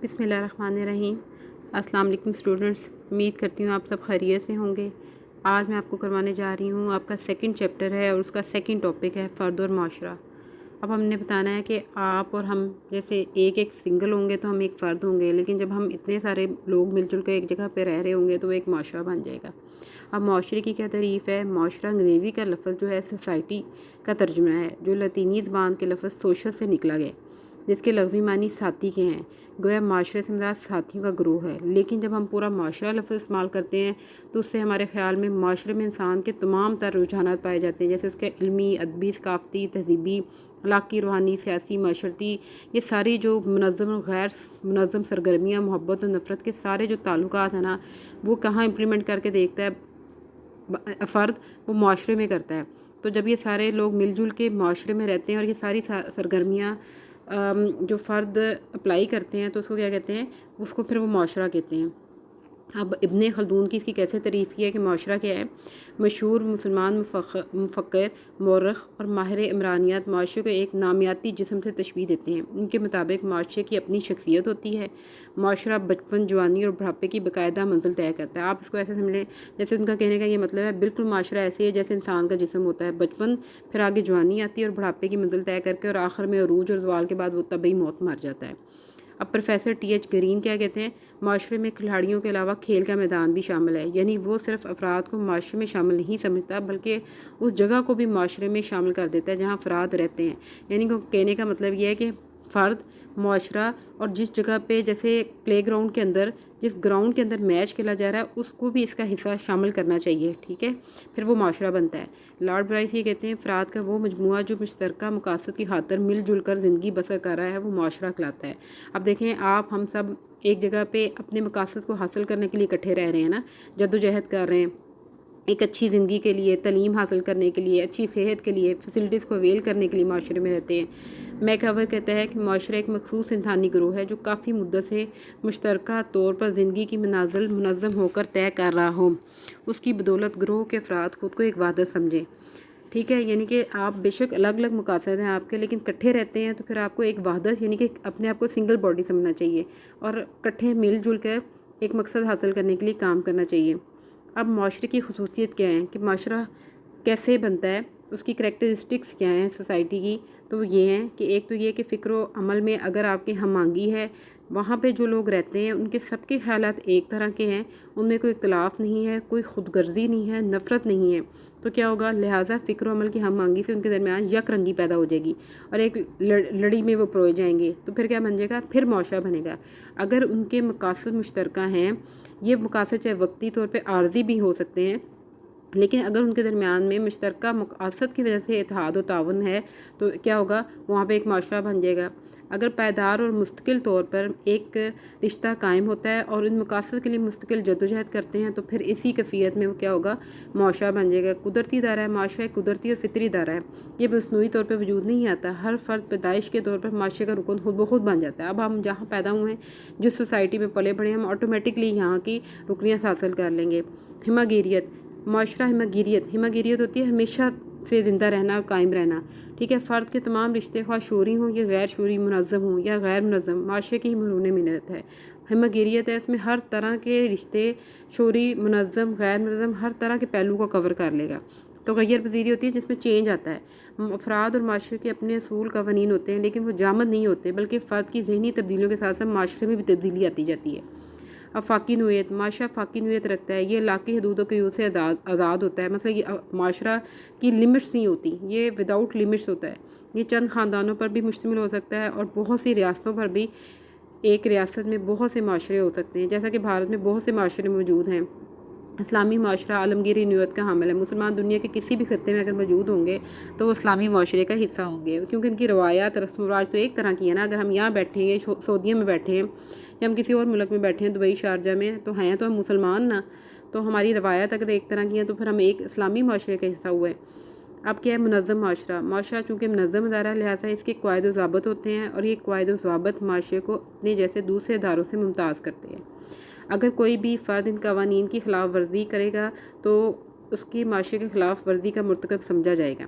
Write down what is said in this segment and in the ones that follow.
بسم اللہ الرحمن الرحیم۔ السلام علیکم اسٹوڈنٹس، امید کرتی ہوں آپ سب خیریت سے ہوں گے۔ آج میں آپ کو کروانے جا رہی ہوں، آپ کا سیکنڈ چیپٹر ہے اور اس کا سیکنڈ ٹاپک ہے فرد اور معاشرہ۔ اب ہم نے بتانا ہے کہ آپ اور ہم جیسے ایک سنگل ہوں گے تو ہم ایک فرد ہوں گے، لیکن جب ہم اتنے سارے لوگ مل جل کے ایک جگہ پہ رہ رہے ہوں گے تو وہ ایک معاشرہ بن جائے گا۔ اب معاشرے کی کیا تعریف ہے؟ معاشرہ انگریزی کا لفظ جو ہے سوسائٹی کا ترجمہ ہے، جو لاطینی زبان کے لفظ سوشل سے نکلا گیا، جس کے لفظی معنی ساتھی کے ہیں۔ گویا معاشرے سے مراد ساتھیوں کا گروہ ہے، لیکن جب ہم پورا معاشرہ لفظ استعمال کرتے ہیں تو اس سے ہمارے خیال میں معاشرے میں انسان کے تمام تر رجحانات پائے جاتے ہیں، جیسے اس کے علمی، ادبی، ثقافتی، تہذیبی، اخلاقی، روحانی، سیاسی، معاشرتی، یہ ساری جو منظم اور غیر منظم سرگرمیاں، محبت اور نفرت کے سارے جو تعلقات ہیں نا، وہ کہاں امپلیمنٹ کر کے دیکھتا ہے فرد؟ وہ معاشرے میں کرتا ہے۔ تو جب یہ سارے لوگ مل جل کے معاشرے میں رہتے ہیں اور یہ ساری سرگرمیاں جو فرد اپلائی کرتے ہیں تو اس کو کیا کہتے ہیں؟ اس کو پھر وہ معاشرہ کہتے ہیں۔ اب ابن خلدون کی اس کی کیسے تعریف کی ہے کہ معاشرہ کیا ہے؟ مشہور مسلمان مفکر، مورخ اور ماہر عمرانیات معاشرے کو ایک نامیاتی جسم سے تشبیہ دیتے ہیں۔ ان کے مطابق معاشرے کی اپنی شخصیت ہوتی ہے۔ معاشرہ بچپن، جوانی اور بڑھاپے کی باقاعدہ منزل طے کرتا ہے۔ آپ اس کو ایسے سمجھ لیں جیسے ان کا کہنے کا یہ مطلب ہے، بالکل معاشرہ ایسے ہے جیسے انسان کا جسم ہوتا ہے، بچپن، پھر آگے جوانی آتی ہے اور بڑھاپے کی منزل طے کر کے، اور آخر میں عروج اور زوال کے بعد وہ طبعی موت مر جاتا ہے۔ اب پروفیسر ٹی ایچ گرین کیا کہتے ہیں؟ معاشرے میں کھلاڑیوں کے علاوہ کھیل کا میدان بھی شامل ہے، یعنی وہ صرف افراد کو معاشرے میں شامل نہیں سمجھتا بلکہ اس جگہ کو بھی معاشرے میں شامل کر دیتا ہے جہاں افراد رہتے ہیں۔ یعنی کہنے کا مطلب یہ ہے کہ فرد، معاشرہ اور جس جگہ پہ جیسے پلے گراؤنڈ کے اندر، جس گراؤنڈ کے اندر میچ کھیلا جا رہا ہے اس کو بھی اس کا حصہ شامل کرنا چاہیے، ٹھیک ہے؟ پھر وہ معاشرہ بنتا ہے۔ لارڈ برائس یہ کہتے ہیں افراد کا وہ مجموعہ جو مشترکہ مقاصد کی خاطر مل جل کر زندگی بسر کر رہا ہے وہ معاشرہ کہلاتا ہے۔ اب دیکھیں، آپ ہم سب ایک جگہ پہ اپنے مقاصد کو حاصل کرنے کے لیے اکٹھے رہ رہے ہیں نا، جدوجہد کر رہے ہیں ایک اچھی زندگی کے لیے، تعلیم حاصل کرنے کے لیے، اچھی صحت کے لیے، فیسلٹیز کو اویل کرنے کے لیے معاشرے میں رہتے ہیں۔ میکاور کہتا ہے کہ معاشرہ ایک مخصوص انسانی گروہ ہے جو کافی مدت سے مشترکہ طور پر زندگی کی منازل منظم ہو کر طے کر رہا ہو۔ اس کی بدولت گروہ کے افراد خود کو ایک وحدت سمجھیں، ٹھیک ہے؟ یعنی کہ آپ بے شک الگ الگ مقاصد ہیں آپ کے، لیکن اکٹھے رہتے ہیں تو پھر آپ کو ایک وحدت، یعنی کہ اپنے آپ کو سنگل باڈی سمجھنا چاہیے اور اکٹھے مل جل کر ایک مقصد حاصل کرنے کے لیے کام کرنا چاہیے۔ اب معاشرے کی خصوصیت کیا ہے کہ معاشرہ کیسے بنتا ہے، اس کی کریکٹرسٹکس کیا ہیں سوسائٹی کی؟ تو وہ یہ ہیں کہ ایک تو یہ کہ فکر و عمل میں اگر آپ کی ہم آہنگی ہے، وہاں پہ جو لوگ رہتے ہیں ان کے سب کے خیالات ایک طرح کے ہیں، ان میں کوئی اختلاف نہیں ہے، کوئی خود غرضی نہیں ہے، نفرت نہیں ہے، تو کیا ہوگا؟ لہٰذا فکر و عمل کی ہم آہنگی سے ان کے درمیان یک رنگی پیدا ہو جائے گی اور ایک لڑی میں وہ پروئے جائیں گے، تو پھر کیا بن جائے گا؟ پھر معاشرہ بنے گا۔ اگر ان کے مقاصد مشترکہ ہیں، یہ مقاصد چاہے وقتی طور پہ عارضی بھی ہو سکتے ہیں، لیکن اگر ان کے درمیان میں مشترکہ مقاصد کی وجہ سے اتحاد و تعاون ہے تو کیا ہوگا؟ وہاں پہ ایک معاشرہ بن جائے گا۔ اگر پائیدار اور مستقل طور پر ایک رشتہ قائم ہوتا ہے اور ان مقاصد کے لیے مستقل جدوجہد کرتے ہیں تو پھر اسی کیفیت میں وہ کیا ہوگا؟ معاشرہ بن جائے گا۔ قدرتی دائرہ ہے معاشرہ، ایک قدرتی اور فطری دائرہ ہے، یہ مصنوعی طور پہ وجود نہیں آتا۔ ہر فرد پیدائش کے طور پر معاشرے کا رکن خود بخود بن جاتا ہے۔ اب ہم جہاں پیدا ہوئے ہیں، جس سوسائٹی میں پلے بڑھے ہیں، ہم آٹومیٹکلی یہاں کی رکنیت حاصل کر لیں گے۔ ہماگیریت، معاشرہ ہماگیریت ہوتی ہے ہمیشہ سے زندہ رہنا اور قائم رہنا، ٹھیک ہے؟ فرد کے تمام رشتے خواہ شعوری ہوں یا غیر شعوری، منظم ہوں یا غیر منظم، معاشرے کی ہی مرہون منت ہے۔ ہماگیریت ہے، اس میں ہر طرح کے رشتے، شعوری، منظم، غیر منظم، ہر طرح کے پہلو کو کور کر لے گا۔ تو غیر پذیری ہوتی ہے جس میں چینج آتا ہے۔ افراد اور معاشرے کے اپنے اصول قوانین ہوتے ہیں لیکن وہ جامد نہیں ہوتے، بلکہ فرد کی ذہنی تبدیلیوں کے ساتھ ساتھ معاشرے میں بھی تبدیلی آتی جاتی ہے۔ آفاقی نوعیت، معاشرہ آفاقی نوعیت رکھتا ہے، یہ علاقائی حدود و قیود سے آزاد ہوتا ہے، مطلب یہ معاشرہ کی لمٹس نہیں ہوتی، یہ وداؤٹ لمٹس ہوتا ہے۔ یہ چند خاندانوں پر بھی مشتمل ہو سکتا ہے اور بہت سی ریاستوں پر بھی، ایک ریاست میں بہت سے معاشرے ہو سکتے ہیں، جیسا کہ بھارت میں بہت سے معاشرے موجود ہیں۔ اسلامی معاشرہ عالمگیری نوعیت کا حامل ہے۔ مسلمان دنیا کے کسی بھی خطے میں اگر موجود ہوں گے تو وہ اسلامی معاشرے کا حصہ ہوں گے، کیونکہ ان کی روایات، رسم و رواج تو ایک طرح کی ہے نا۔ اگر ہم یہاں بیٹھیں گے، سعودیہ میں بیٹھے ہیں یا ہم کسی اور ملک میں بیٹھے ہیں، دبئی، شارجہ میں، تو ہیں تو ہم مسلمان نا، تو ہماری روایات اگر ایک طرح کی ہیں تو پھر ہم ایک اسلامی معاشرے کا حصہ ہوئے۔ اب کیا ہے؟ منظم معاشرہ، معاشرہ چونکہ منظم ادارہ ہے لہٰذا اس کے قواعد و ضوابط ہوتے ہیں اور یہ قواعد و ضوابط معاشرے کو اپنے جیسے دوسرے اداروں سے ممتاز کرتے ہیں۔ اگر کوئی بھی فرد ان قوانین کی خلاف ورزی کرے گا تو اس کی معاشرے کے خلاف ورزی کا مرتکب سمجھا جائے گا۔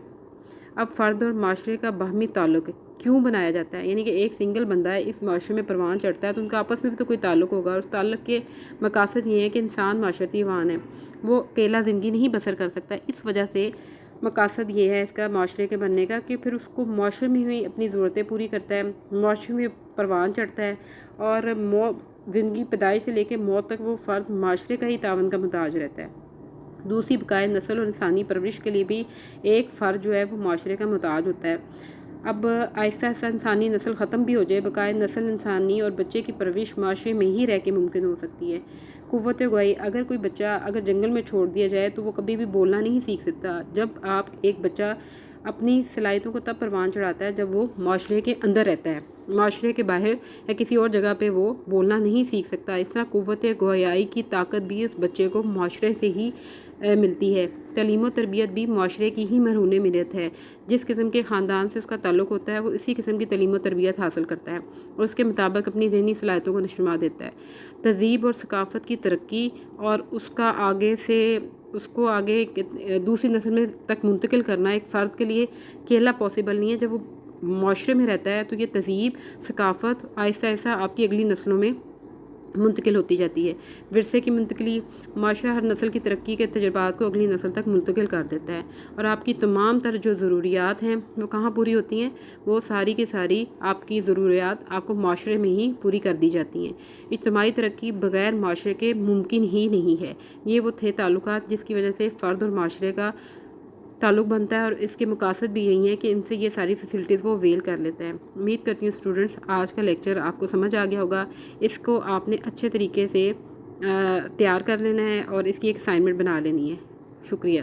اب فرد اور معاشرے کا باہمی تعلق کیوں بنایا جاتا ہے؟ یعنی کہ ایک سنگل بندہ ہے، اس معاشرے میں پروان چڑھتا ہے تو ان کا آپس میں بھی تو کوئی تعلق ہوگا، اور اس تعلق کے مقاصد یہ ہے کہ انسان معاشرتی حیوان ہے، وہ اکیلا زندگی نہیں بسر کر سکتا۔ اس وجہ سے مقاصد یہ ہے اس کا معاشرے کے بننے کا کہ پھر اس کو معاشرے میں بھی اپنی ضرورتیں پوری کرتا ہے، معاشرے میں پروان چڑھتا ہے، اور زندگی پیدائش سے لے کے موت تک وہ فرد معاشرے کا ہی تعاون کا محتاج رہتا ہے۔ دوسری بقائے نسل اور انسانی پرورش کے لیے بھی ایک فرد جو ہے وہ معاشرے کا محتاج ہوتا ہے۔ اب آہستہ آہستہ انسانی نسل ختم بھی ہو جائے، بقائے نسل انسانی اور بچے کی پرورش معاشرے میں ہی رہ کے ممکن ہو سکتی ہے۔ قوت گوئی، اگر کوئی بچہ اگر جنگل میں چھوڑ دیا جائے تو وہ کبھی بھی بولنا نہیں سیکھ سکتا۔ جب آپ ایک بچہ اپنی صلاحیتوں کو تب پروان چڑھاتا ہے جب وہ معاشرے کے اندر رہتا ہے، معاشرے کے باہر یا کسی اور جگہ پہ وہ بولنا نہیں سیکھ سکتا۔ اس طرح قوت گویائی کی طاقت بھی اس بچے کو معاشرے سے ہی ملتی ہے۔ تعلیم و تربیت بھی معاشرے کی ہی مرہون ملت ہے۔ جس قسم کے خاندان سے اس کا تعلق ہوتا ہے وہ اسی قسم کی تعلیم و تربیت حاصل کرتا ہے اور اس کے مطابق اپنی ذہنی صلاحیتوں کو نشو دیتا ہے۔ تہذیب اور ثقافت کی ترقی اور اس کو آگے دوسری نسل میں تک منتقل کرنا ایک فرد کے لیے اکیلا پاسبل نہیں ہے۔ جب وہ معاشرے میں رہتا ہے تو یہ تہذیب ثقافت آہستہ آہستہ آپ کی اگلی نسلوں میں منتقل ہوتی جاتی ہے۔ ورثے کی منتقلی، معاشرہ ہر نسل کی ترقی کے تجربات کو اگلی نسل تک منتقل کر دیتا ہے، اور آپ کی تمام تر جو ضروریات ہیں وہ کہاں پوری ہوتی ہیں؟ وہ ساری کی ساری آپ کی ضروریات آپ کو معاشرے میں ہی پوری کر دی جاتی ہیں۔ اجتماعی ترقی بغیر معاشرے کے ممکن ہی نہیں ہے۔ یہ وہ تھے تعلقات جس کی وجہ سے فرد اور معاشرے کا تعلق بنتا ہے، اور اس کے مقاصد بھی یہی ہیں کہ ان سے یہ ساری فیسلٹیز وہ ویل کر لیتا ہے۔ امید کرتی ہوں اسٹوڈنٹس آج کا لیکچر آپ کو سمجھ آ گیا ہوگا۔ اس کو آپ نے اچھے طریقے سے تیار کر لینا ہے اور اس کی ایک اسائنمنٹ بنا لینی ہے۔ شکریہ۔